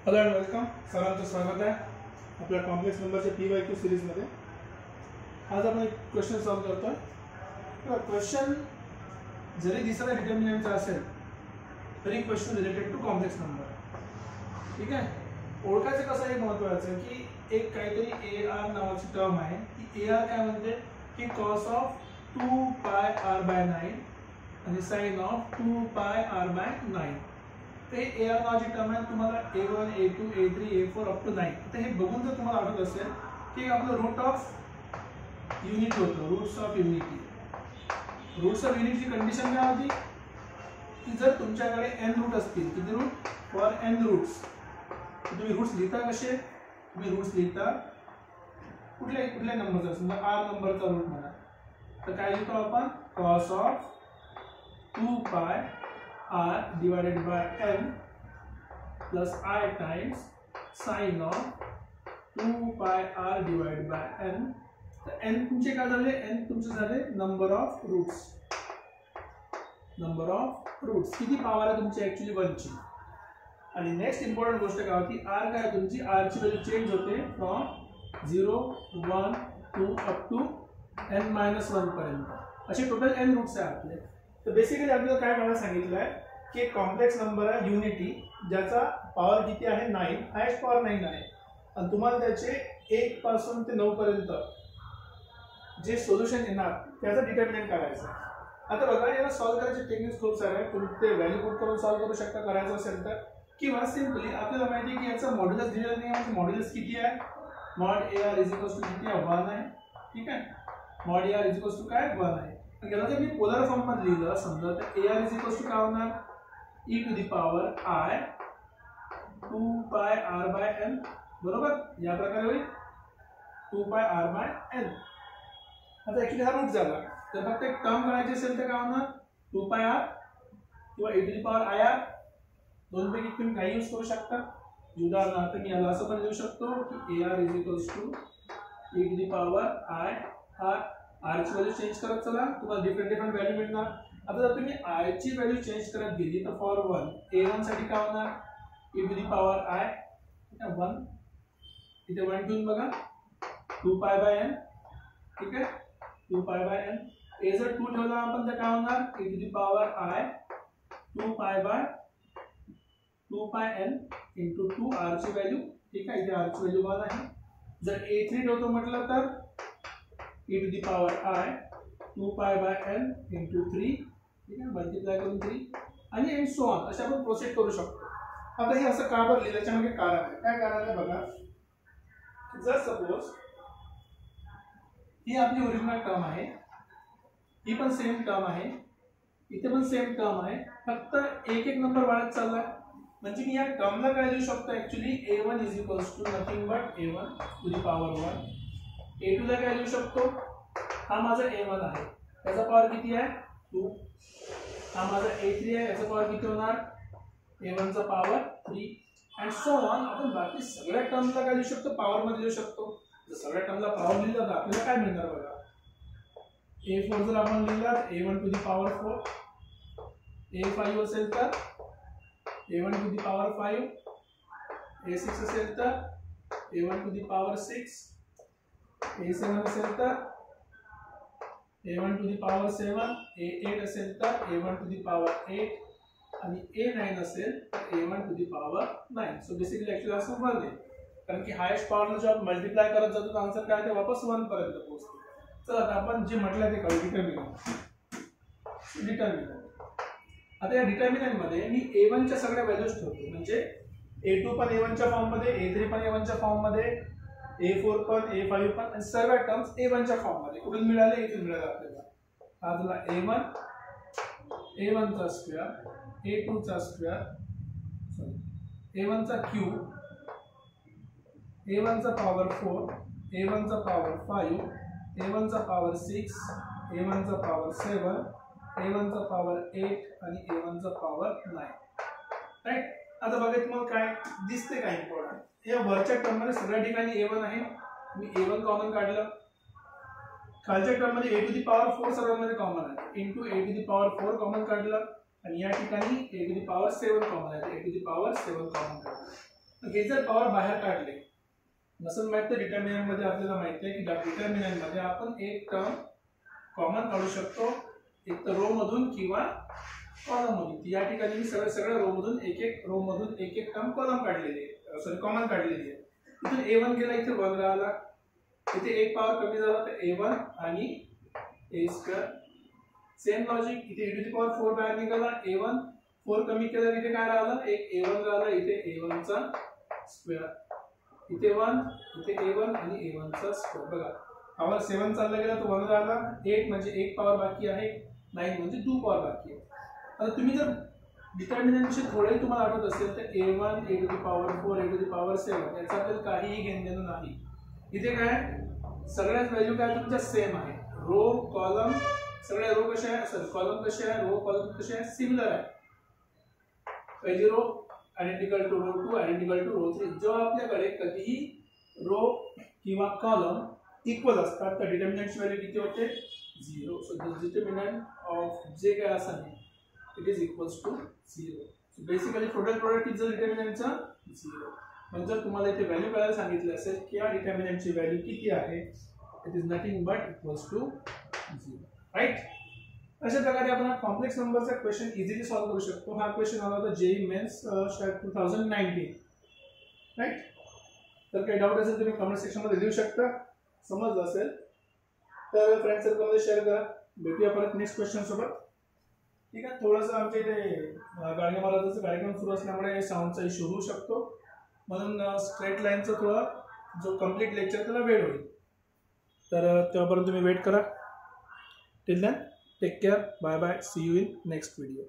Hello and welcome. सर्वांचं स्वागत आहे आपल्या कॉम्प्लेक्स नंबरच्या PYQ सिरीजमध्ये. आज आपण एक क्वेश्चन सॉल्व करतोय. क्वेश्चन जरी दिसणारा डिटर्मिनंटचा असेल तरी question related to complex number. ठीक आहे. ओळखायचं कसं हे महत्त्वाचं आहे की एक काहीतरी AR नावाची टर्म आहे. ती AR काय म्हणते की cos ऑफ 2πr/9 आणि sin ऑफ 2πr/9. ते AR नावाची टर्म आहे. तुम्हाला A1 A2 A3 A4 up to 9. आता हे बघून जर तुम्हाला आठवत असेल की आपलं रूट ऑफ युनिटी होतं. Roots of unity. Roots of युनिटीची कंडिशन काय होती की जर तुमच्याकडे n रूट असतील, किती रूट? For n roots. तुम्ही रूट्स लिहिता कसे? तुम्ही रूट्स लिहिता कुठल्या नंबरचा? समजा r नंबरचा रूट म्हणा तर काय लिहितो आपण? cos of 2πr divided by n plus I times sin of 2πr divided by n. तर n तुमचे काय झाले? n तुमचे झाले number of roots. Number of roots किती पावर आहे तुमची? ऍक्च्युअली 1 ची. आणि नेक्स्ट इम्पॉर्टंट गोष्ट काय होती? r काय तुमची? r ची व्हॅल्यू चेंज होते फ्रॉम 0 1 2 अप टू n-1 पर्यंत. असे टोटल n रूट्स आहे आपले. तर बेसिकली आपल्याला काय करायला सांगितलं आहे की एक कॉम्प्लेक्स नंबर आहे युनिटी ज्याचा पॉवर किती आहे? 9. हायेस्ट पॉवर 9 आहे. आणि तुम्हाला त्याचे 1 पासून ते 9 पर्यंत जे सोल्युशन येणार त्याचा डिटर्मिनंट करायचं. आता बघा, याला सॉल्व करायचे टेक्निक्स खूप सारे आहेत. तुम्ही ते व्हॅल्यू पुट करून सॉल्व करू शकता करायचं असेल तर, किंवा सिंपली आपल्याला माहिती आहे की याचा मॉड्युलस दिलेला नाही आहे. मॉड्युलस किती आहे? mod AR किती आहे? 1 आहे. ठीक आहे. mod AR काय? 1 आहे. याला जर मी पोलर फॉर्म मध्ये लिहिलं समजा तर AR काय होणार? e to the power I 2πr/n. बरोबर? या प्रकारे होईल 2πr/n. आता ऍक्च्युअली हा रूट झाला. तर फक्त एक टर्म करायची असेल तर काय होणार? 2πr किंवा e to the power IR. दोन पैकी तुम्ही काही यूज करू शकता. उदाहरणार्थ मी याला असं पण लिहू शकतो की AR e to the power I r ची व्हॅल्यू चेंज करत चला, तुम्हाला डिफरंट व्हॅल्यू मिळणार. आता जर तुम्ही I ची व्हॅल्यू चेंज करत गेली तर फॉर 1 A1 साठी काय होणार? e to the power I 1. इथे 1 ठेवून बघा 2π/n. ठीक आहे. 2π/n. A जर 2 ठेवला आपण तर काय होणार? e to the power I 2πn into 2 r ची व्हॅल्यू. ठीक आहे. इथे r ची व्हॅल्यू 1 आहे. जर A3 ठेवतो म्हटलं तर e to the power I 2π/n into 3. ठीक आहे. मल्टिप्लाय करून 3 आणि एंड सो ऑन अशा आपण प्रोसेड करू शकतो. आता हे असं का बरं लिहिलं? त्याच्यामध्ये कारण आहे. काय कारण आहे बघा. जर सपोज ही आपली ओरिजिनल टर्म आहे, ही पण सेम टर्म आहे, इथे पण सेम टर्म आहे, फक्त एक एक नंबर वाढत चाललाय. म्हणजे मी या टर्मला काय लिहू शकतो? Actually A1 nothing but A1 to the power 1. A2 ला काय लिहू शकतो? हा माझा A1 आहे, त्याचा पॉवर किती आहे? 2. हा माझा A3 आहे, याचा पॉवर किती होणार? A1 चा पॉवर 3 अँड सो ऑन. आपण बाकी सगळ्या टर्मला काय लिहू शकतो? पॉवर मध्ये लिहू शकतो. जर सगळ्या टर्मला पॉवर लिहिलं तर आपल्याला काय मिळणार बघा. A4 जर आपण लिहिला A1 to the power 4, A5 असेल तर A1 to the power 5, A6 असेल तर A1 to the power 6, A7 असेल तर A1 to the power 7, A8 असेल तर A1 टू द पॉवर 8 आणि A9 असेल तर A1 to the power 9. So basically actually असं बनले, कारण की हायेस्ट पॉवरला जेव्हा मल्टिप्लाय करत जातो तर आन्सर काय ते वापस 1 पर्यंत पोहोचतो. चला आता आपण जे म्हटलं ते करू. डिटर्मिनंट. आता या डिटर्मिनंट मध्ये मी A1 च्या सगळ्या व्हॅल्यूज ठेवतो. म्हणजे A2 पण A1 च्या फॉर्म मध्ये, A3 पण A1 च्या फॉर्म मध्ये, A4 पण A5 पण, आणि सर्व टर्म्स A1 च्या फॉर्म मध्ये. कुठून मिळाले? इथून मिळाले आपल्याला. हा झाला A1, A1 चा स्क्वेअर, A2 चा स्क्वेअर, A1 चा क्यूब, A1 चा पॉवर 4, A1 चा पॉवर 5, A1 चा पॉवर 6, A1 चा पॉवर 7, A1 चा पॉवर 8 आणि A1 चा पॉवर 9. राईट. आता बघा तुम्हाला काय दिसते काय इम्पॉर्टंट. या वरच्या टर्म मध्ये सगळ्या ठिकाणी A1 आहे. मी A1 कॉमन काढलं. खालच्या टर्म मध्ये A टू द पॉवर 4 सर्वांमध्ये कॉमन आहे. Into A to the power 4 common काढलं आणि या ठिकाणी A to the power 7 common आहे. A to the power 7 common काढलं. हे जर पॉवर बाहेर काढले नसेल माहित तर डिटर्मिनंट मध्ये आपल्याला माहिती आहे की डिटर्मिनंट मध्ये आपण एक टर्म कॉमन काढू शकतो, एक तर रो मधून किंवा कॉलम मधून. या ठिकाणी मी सगळ्या रो मधून एक एक टर्म कॉलम काढलेली आहे, सॉरी कॉमन काढलेली आहे. इथून a1 गेला, इथे 1 राहिला, इथे एक पॉवर कमी झाला तर a1 आणि a². सेम लॉजिक इथे e⁴ बाहेर निघाला, a1 4 कमी केला, इथे काय राहिलं, एक a1 राहिला, इथे a1 चा स्क्वेअर, इथे 1, इथे a1 आणि a1 चा स्क्वेअर. बघा पॉवर 7 चालला गेला तर 1 राहिला, 8 म्हणजे एक पॉवर बाकी आहे, 9 म्हणजे 2 पॉवर बाकी आहे. आता तुम्ही जर डिटर्मिनंट विषयी थोडे तुम्हाला आठवत असेल तर a1 a⁴ a⁴ याचा आपल्याला काहीही घेणं देणं नाही. इथे काय सगळ्याच व्हॅल्यू काय तुमच्या सेम आहे, रो कॉलम सगळ्या रो कशा आहे, सॉरी कॉलम कसे आहे, रो कॉलम कसे आहे, सिमिलर आहे. पहिली row identical to row 2 identical to row 3. जेव्हा आपल्याकडे कधीही रो किंवा कॉलम इक्वल असतात तर डिटर्मिनंटची व्हॅल्यू किती होते, 0. सो द डिटर्मिनंट ऑफ जे काय असेल it is equals to 0. So basically product is the डिटर्मिनंटचा 0. पण जर तुम्हाला इथे व्हॅल्यू करायला सांगितलं असेल की या डिटर्मिनंटची व्हॅल्यू किती आहे, it is nothing but equals to 0. Right. अशा प्रकारे आपण कॉम्प्लेक्स नंबरचा क्वेश्चन इझिली सॉल्व्ह करू शकतो. हा क्वेश्चन आला होता जेईई मेन्स 2019. राईट. तर काही डाऊट असेल तुम्ही कमेंट सेक्शनमध्ये लिहू शकता. समजलं असेल तर फ्रेंड सर्कलमध्ये शेअर करा. भेटूया परत नेक्स्ट क्वेश्चन सोबत. ठीक आहे. थोडंसं आमच्या इथे गाडगे महाराजांचा कार्यक्रम सुरू असल्यामुळे साऊंडचा इश्यू होऊ शकतो, म्हणून स्ट्रेट लाईनचा थोडा जो कम्प्लीट लेक्चर त्याला वेळ होईल. तर तेव्हापर्यंत तुम्ही वेट करा. Till then take care. Bye bye. See you in next video.